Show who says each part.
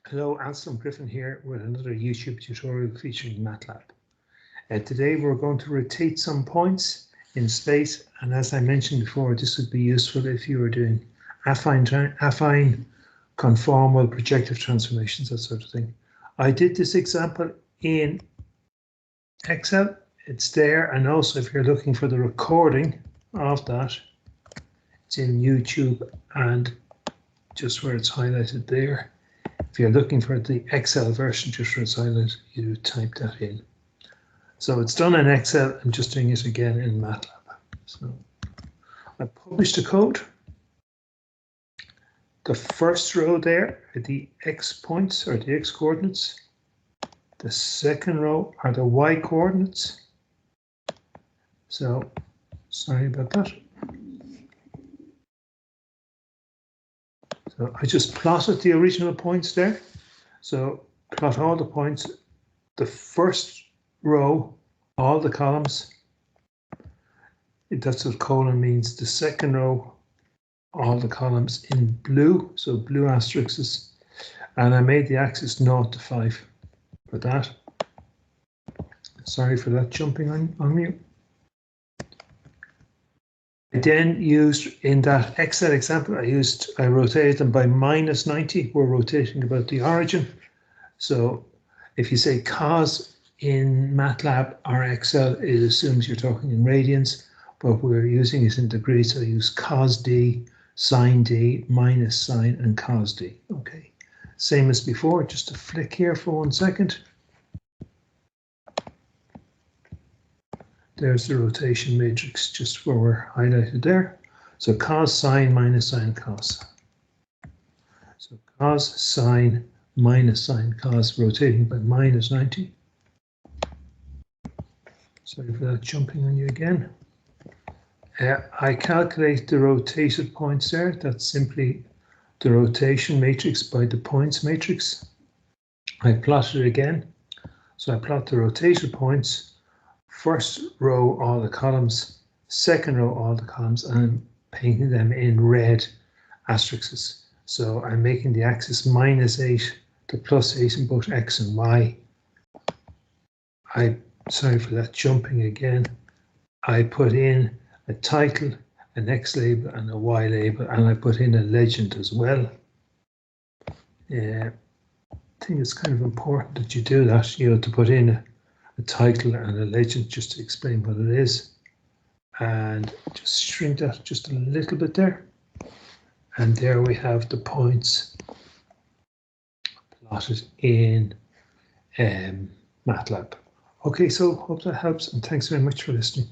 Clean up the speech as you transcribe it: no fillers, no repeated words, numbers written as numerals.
Speaker 1: Hello, Anselm Griffin here with another YouTube tutorial featuring Matlab. Today we're going to rotate some points in space, and as I mentioned before, this would be useful if you were doing affine, conformal, projective transformations, that sort of thing. I did this example in Excel, it's there, and also if you're looking for the recording of that, it's in YouTube and just where it's highlighted there. If you're looking for the Excel version, just where it's highlighted, you type that in. So it's done in Excel. I'm just doing it again in Matlab. So I published the code. The first row there are the X points or the X coordinates. The second row are the Y coordinates. So sorry about that. So I just plotted the original points there. So plot all the points. The first row, all the columns. That's what colon means. The second row, all the columns in blue. So blue asterisks. And I made the axis 0 to 5 for that. Sorry for that jumping on you. I then used, in that Excel example, I rotated them by -90. We're rotating about the origin. So if you say cos in Matlab or Excel, it assumes you're talking in radians, but we're using it in degrees. So I use cos d, sine d, minus sine, and cos d. Okay, same as before, just a flick here for 1 second. There's the rotation matrix just where we're highlighted there. So cos, sine, minus sine, cos. So cos, sine, minus sine, cos, rotating by -90. Sorry for that jumping on you again. I calculate the rotated points there. That's simply the rotation matrix by the points matrix. I plot it again. So I plot the rotated points. First row, all the columns. Second row, all the columns. And I'm painting them in red asterisks. So I'm making the axis -8 to +8 in both X and Y. Sorry for that jumping again. I put in a title, an X label, and a Y label, and I put in a legend as well. I think it's kind of important that you do that, to put in a title and a legend just to explain what it is. And just shrink that just a little bit there. And there we have the points plotted in Matlab. Okay, so hope that helps, and thanks very much for listening.